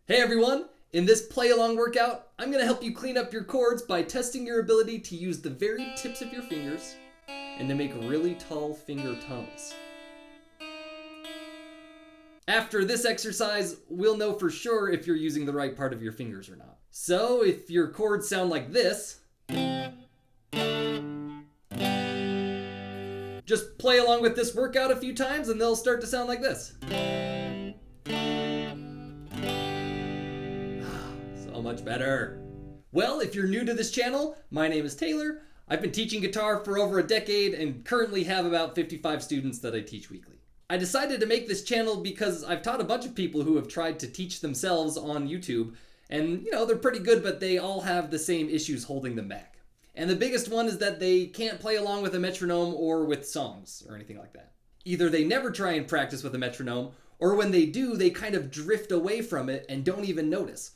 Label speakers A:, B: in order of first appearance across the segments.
A: Hey everyone! In this play-along workout, I'm going to help you clean up your chords by testing your ability to use the very tips of your fingers and to make really tall finger tones. After this exercise, we'll know for sure if you're using the right part of your fingers or not. So if your chords sound like this, just play along with this workout a few times and they'll start to sound like this. So much better. Well, if you're new to this channel, my name is Taylor. I've been teaching guitar for over a decade and currently have about 55 students that I teach weekly. I decided to make this channel because I've taught a bunch of people who have tried to teach themselves on YouTube, and they're pretty good, but they all have the same issues holding them back. And the biggest one is that they can't play along with a metronome or with songs or anything like that. Either they never try and practice with a metronome, or when they do, they kind of drift away from it and don't even notice,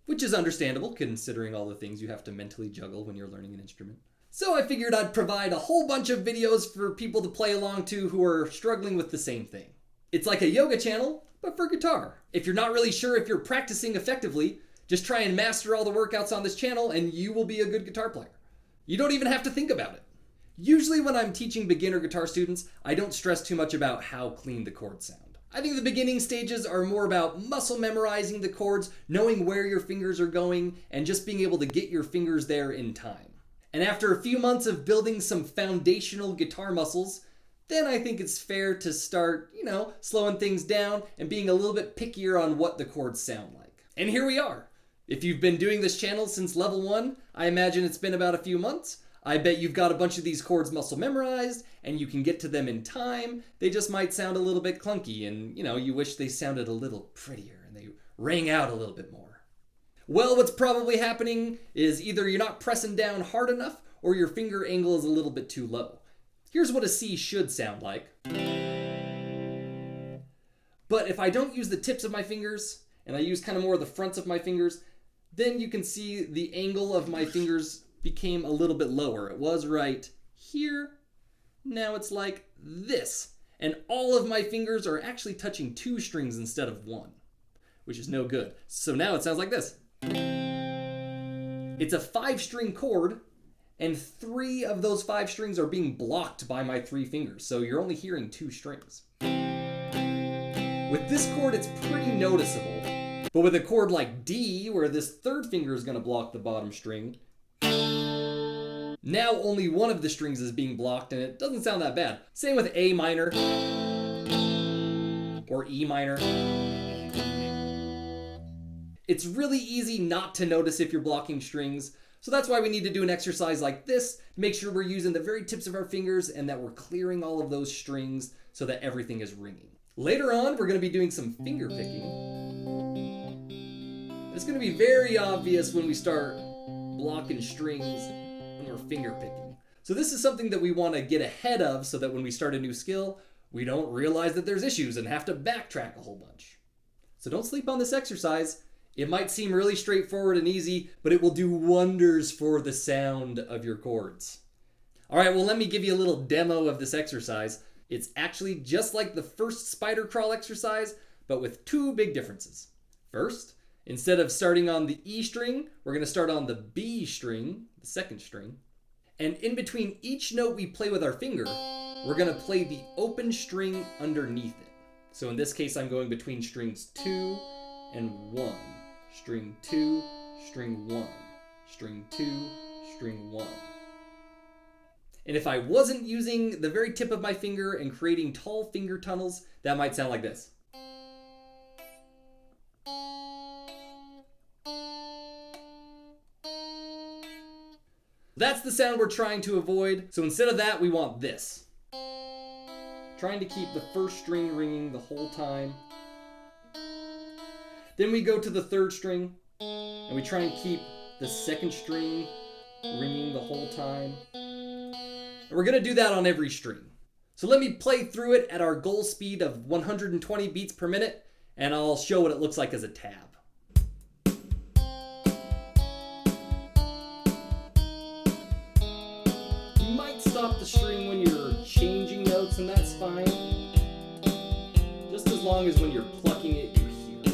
A: which is understandable considering all the things you have to mentally juggle when you're learning an instrument. So I figured I'd provide a whole bunch of videos for people to play along to who are struggling with the same thing. It's like a yoga channel, but for guitar. If you're not really sure if you're practicing effectively, just try and master all the workouts on this channel and you will be a good guitar player. You don't even have to think about it. Usually when I'm teaching beginner guitar students, I don't stress too much about how clean the chords sound. I think the beginning stages are more about muscle memorizing the chords, knowing where your fingers are going, and just being able to get your fingers there in time. And after a few months of building some foundational guitar muscles, then I think it's fair to start, slowing things down and being a little bit pickier on what the chords sound like. And here we are. If you've been doing this channel since level 1, I imagine it's been about a few months. I bet you've got a bunch of these chords muscle memorized and you can get to them in time. They just might sound a little bit clunky and, you wish they sounded a little prettier and they rang out a little bit more. Well, what's probably happening is either you're not pressing down hard enough or your finger angle is a little bit too low. Here's what a C should sound like. But if I don't use the tips of my fingers and I use kind of more of the fronts of my fingers, then you can see the angle of my fingers became a little bit lower. It was right here. Now it's like this. And all of my fingers are actually touching 2 strings instead of 1, which is no good. So now it sounds like this. It's a 5-string chord, and 3 of those 5 strings are being blocked by my 3 fingers, so you're only hearing 2 strings. With this chord, it's pretty noticeable, but with a chord like D, where this 3rd finger is going to block the bottom string, now only 1 of the strings is being blocked, and it doesn't sound that bad. Same with A minor, or E minor. It's really easy not to notice if you're blocking strings, so that's why we need to do an exercise like this to make sure we're using the very tips of our fingers and that we're clearing all of those strings so that everything is ringing. Later on, we're going to be doing some finger picking. It's going to be very obvious when we start blocking strings when we're finger picking. So this is something that we want to get ahead of so that when we start a new skill, we don't realize that there's issues and have to backtrack a whole bunch. So don't sleep on this exercise. It might seem really straightforward and easy, but it will do wonders for the sound of your chords. All right, well, let me give you a little demo of this exercise. It's actually just like the first spider crawl exercise, but with 2 big differences. First, instead of starting on the E string, we're going to start on the B string, the 2nd string. And in between each note we play with our finger, we're going to play the open string underneath it. So in this case, I'm going between strings 2 and 1. String 2, string 1, string 2, string 1. And if I wasn't using the very tip of my finger and creating tall finger tunnels, that might sound like this. That's the sound we're trying to avoid, so instead of that, we want this. Trying to keep the 1st string ringing the whole time. Then we go to the 3rd string, and we try and keep the 2nd string ringing the whole time. And we're going to do that on every string. So let me play through it at our goal speed of 120 beats per minute, and I'll show what it looks like as a tab. You might stop the string when you're changing notes, and that's fine. Just as long as when you're plucking it, you hear it.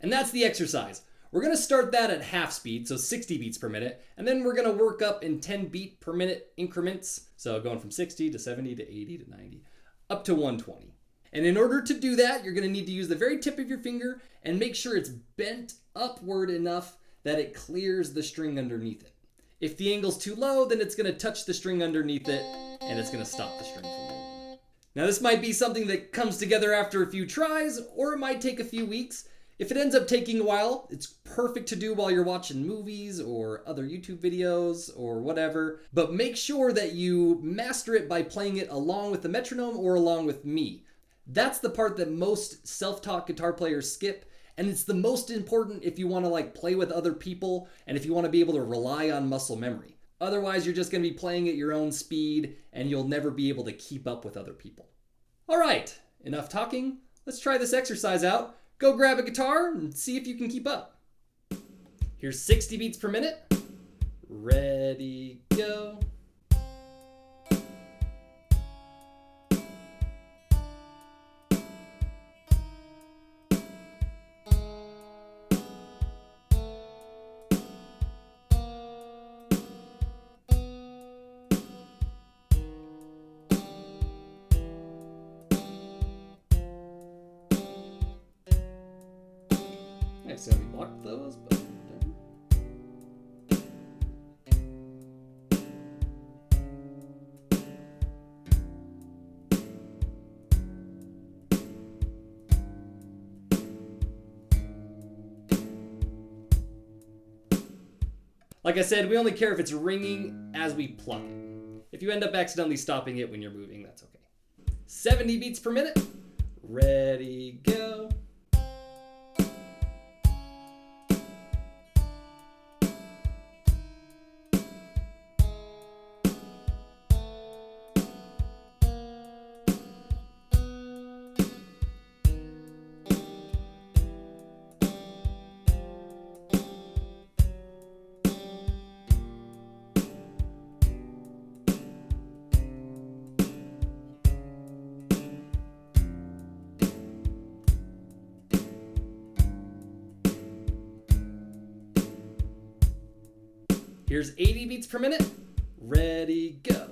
A: And that's the exercise. We're going to start that at half speed, so 60 beats per minute, and then we're going to work up in 10 beat per minute increments, so going from 60 to 70 to 80 to 90, up to 120. And in order to do that, you're going to need to use the very tip of your finger and make sure it's bent upward enough that it clears the string underneath it. If the angle's too low, then it's going to touch the string underneath it, and it's going to stop the string from moving. Now this might be something that comes together after a few tries, or it might take a few weeks. If it ends up taking a while, it's perfect to do while you're watching movies or other YouTube videos or whatever, but make sure that you master it by playing it along with the metronome or along with me. That's the part that most self-taught guitar players skip, and it's the most important if you want to play with other people and if you want to be able to rely on muscle memory. Otherwise, you're just going to be playing at your own speed and you'll never be able to keep up with other people. All right, enough talking. Let's try this exercise out. Go grab a guitar and see if you can keep up. Here's 60 beats per minute. Ready, go. I accidentally blocked those, but like I said, we only care if it's ringing as we pluck it. If you end up accidentally stopping it when you're moving, that's okay. 70 beats per minute. Ready, go. Here's 80 beats per minute. Ready, go.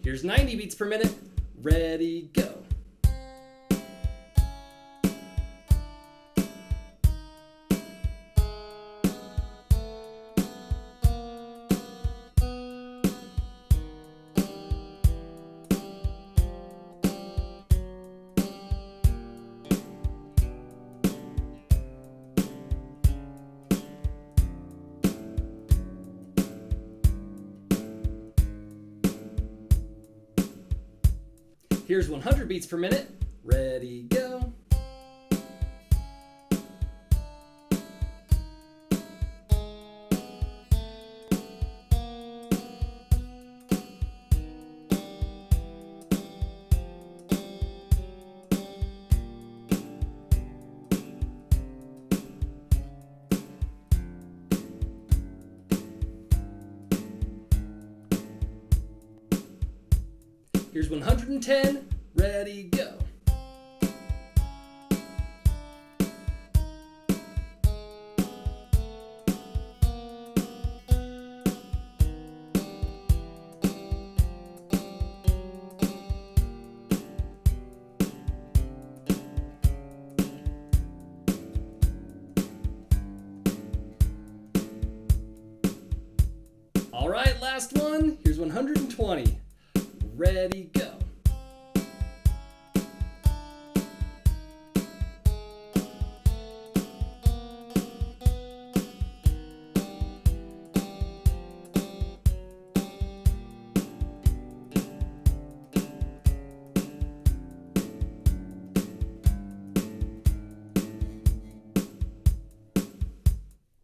A: Here's 90 beats per minute. Ready, go. Here's 100 beats per minute. Ready, go. Here's 110, ready, go. All right, last one. Here's 120. Ready, go.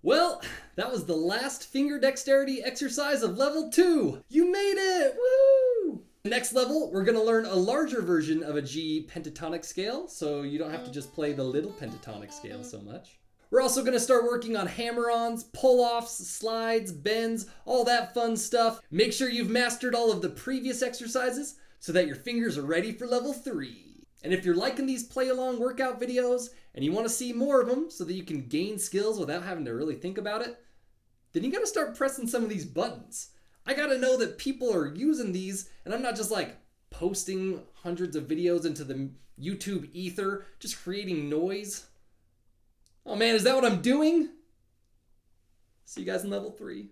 A: Well, that was the last finger dexterity exercise of level 2. You made it! Woo! Next level, we're gonna learn a larger version of a G pentatonic scale, so you don't have to just play the little pentatonic scale so much. We're also gonna start working on hammer-ons, pull-offs, slides, bends, all that fun stuff. Make sure you've mastered all of the previous exercises so that your fingers are ready for level 3. And if you're liking these play-along workout videos and you want to see more of them so that you can gain skills without having to really think about it, then you gotta start pressing some of these buttons. I gotta know that people are using these and I'm not just like posting hundreds of videos into the YouTube ether, just creating noise. Oh man, is that what I'm doing? See you guys in level 3.